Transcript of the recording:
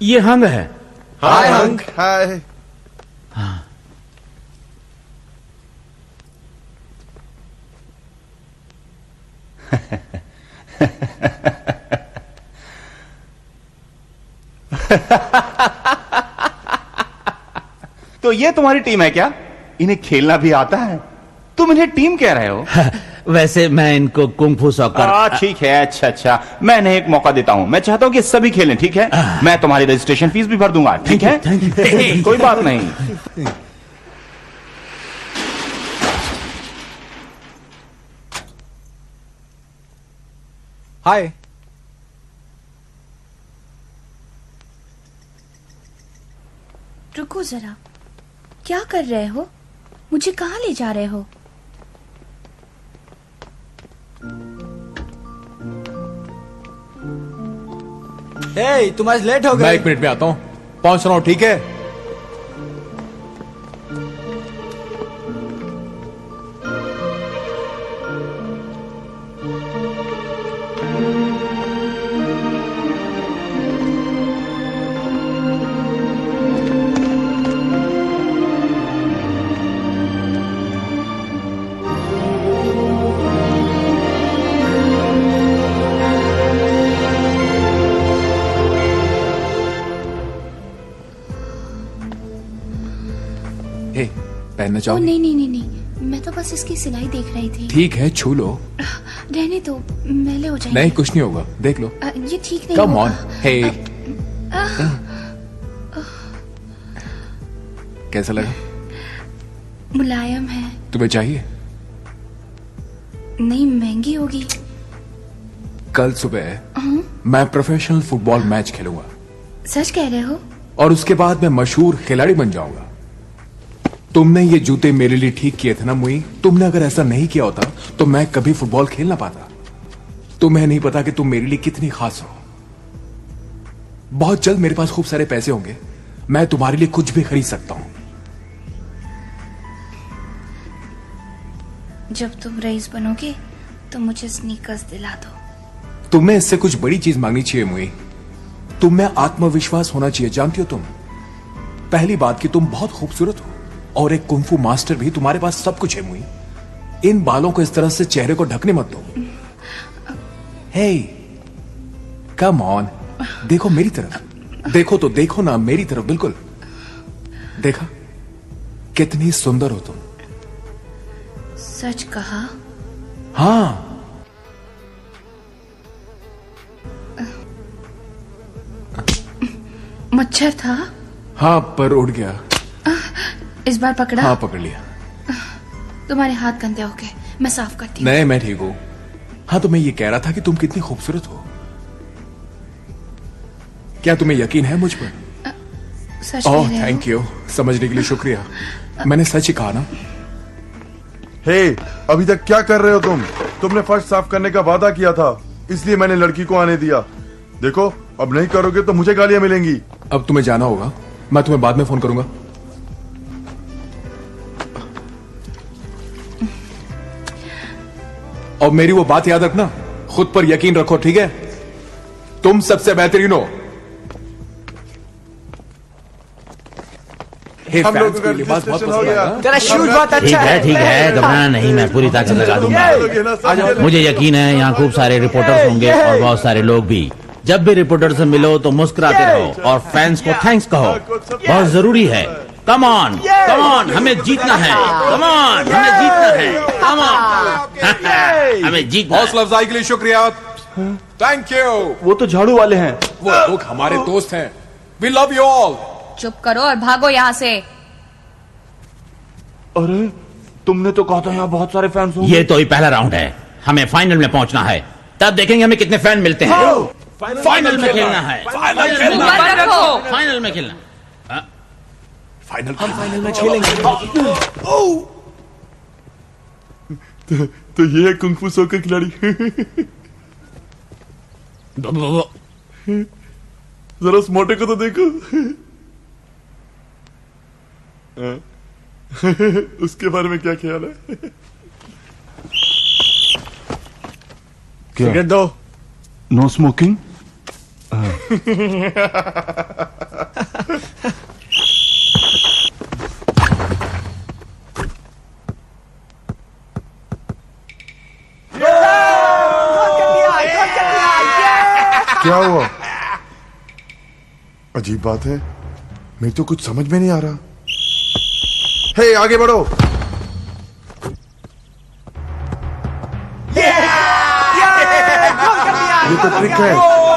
ये हंग है। हाय हंक। हाय। तो ये तुम्हारी टीम है क्या? इन्हें खेलना भी आता है? तुम इन्हें टीम कह रहे हो? वैसे मैं इनको कुंग फू सॉकर। ठीक है, अच्छा अच्छा, मैं इन्हें एक मौका देता हूं। मैं चाहता हूं कि सभी खेलें, ठीक है? मैं तुम्हारी रजिस्ट्रेशन फीस भी भर दूंगा, ठीक है? कोई बात नहीं। हाय। रुको जरा, क्या कर रहे हो? मुझे कहाँ ले जा रहे हो? हे, तुम आज लेट हो गए। मैं 1 मिनट में आता हूँ, पहुंच रहा हूँ, ठीक है? पहनना ओ, चाहोगे? नहीं नहीं नहीं नहीं, मैं तो बस इसकी सिलाई देख रही थी। ठीक है, छू लो। रहने दो, मैले हो जाएंगे। नहीं, कुछ नहीं होगा, देख लो। ये ठीक नहीं कम होगा। ऑन। हे, कैसा लगा? मुलायम है। तुम्हें चाहिए? नहीं, महंगी होगी। कल सुबह मैं प्रोफेशनल फुटबॉल मैच खेलूंगा। सच कह रहे हो? और उसके बाद मैं मशहूर खिलाड़ी बन जाऊंगा। तुमने ये जूते मेरे लिए ठीक किए थे ना मुई? तुमने अगर ऐसा नहीं किया होता तो मैं कभी फुटबॉल खेल ना पाता। तुम्हें नहीं पता कि तुम मेरे लिए कितनी खास हो। बहुत जल्द मेरे पास खूब सारे पैसे होंगे, मैं तुम्हारे लिए कुछ भी खरीद सकता हूं। जब तुम रईस बनोगे तो मुझे स्नीकर्स दिला दो। तुम्हें इससे कुछ बड़ी चीज मांगनी चाहिए मुई। तुम में आत्मविश्वास होना चाहिए, जानती हो तुम? पहली बात कि तुम बहुत खूबसूरत हो, और एक कुंफू मास्टर भी। तुम्हारे पास सब कुछ है मुई। इन बालों को इस तरह से चेहरे को ढकने मत दो। हे, कम ऑन, देखो मेरी तरफ। देखो तो देखो ना, मेरी तरफ बिल्कुल। देखा कितनी सुंदर हो तुम। सच कहा? हाँ। मच्छर था? हाँ, पर उड़ गया। इस बार पकड़ा? हाँ, पकड़ लिया। तुम्हारे हाथ गंदे हो गए, मैं साफ करती हूँ। नहीं, मैं ठीक हूं। हाँ, तो मैं ये कह रहा था कि तुम कितनी खूबसूरत हो। क्या तुम्हें यकीन है मुझ पर? सच कह ओह, रहे हो? थैंक यू, समझने के लिए शुक्रिया। मैंने सच ही कहा ना। हे, अभी तक क्या कर रहे हो तुम? तुमने फर्श साफ करने का वादा किया था, इसलिए मैंने लड़की को आने दिया। देखो, अब नहीं करोगे तो मुझे गालियां मिलेंगी। अब तुम्हें जाना होगा, मैं तुम्हें बाद में फोन करूंगा। और मेरी वो बात याद रखना, खुद पर यकीन रखो, ठीक है? तुम सबसे बेहतरीन हो। हम लोगों का रजिस्ट्रेशन हो गया। तेरा शूज बहुत अच्छा है। ठीक है, घबराना नहीं, मैं पूरी ताकत लगा दूंगा। मुझे यकीन है यहाँ खूब सारे रिपोर्टर्स होंगे और बहुत सारे लोग भी। जब भी रिपोर्टर से मिलो तो मुस्कुराते रहो और फैंस को थैंक्स कहो, बहुत जरूरी है। कम ऑन, कम ऑन, हमें जीतना है। कम ऑन, हमें जीतना है। कम ऑन, हमें जीतना है। हौसला अफजाई के लिए शुक्रिया, थैंक यू। वो तो झाड़ू वाले हैं। वो लोग हमारे दोस्त हैं। We love you all. चुप करो और भागो यहाँ से। अरे, तुमने तो कहा था यहाँ बहुत सारे फैंस होंगे। ये तो ही पहला राउंड है, हमें फाइनल में पहुंचना है, तब देखेंगे हमें कितने फैन मिलते हैं। फाइनल में खेलना है। फाइनल में खेलना। फाइनल में खेलेंगे। तो ये है कुंग फू सॉकर खिलाड़ी। जरा उस मोटे को तो देखो। उसके बारे में क्या ख्याल है? सिगरेट दो। No smoking. क्या हुआ? अजीब बात है, मेरे तो कुछ समझ में नहीं आ रहा। हे, आगे बढ़ो। ये तो ट्रिक है।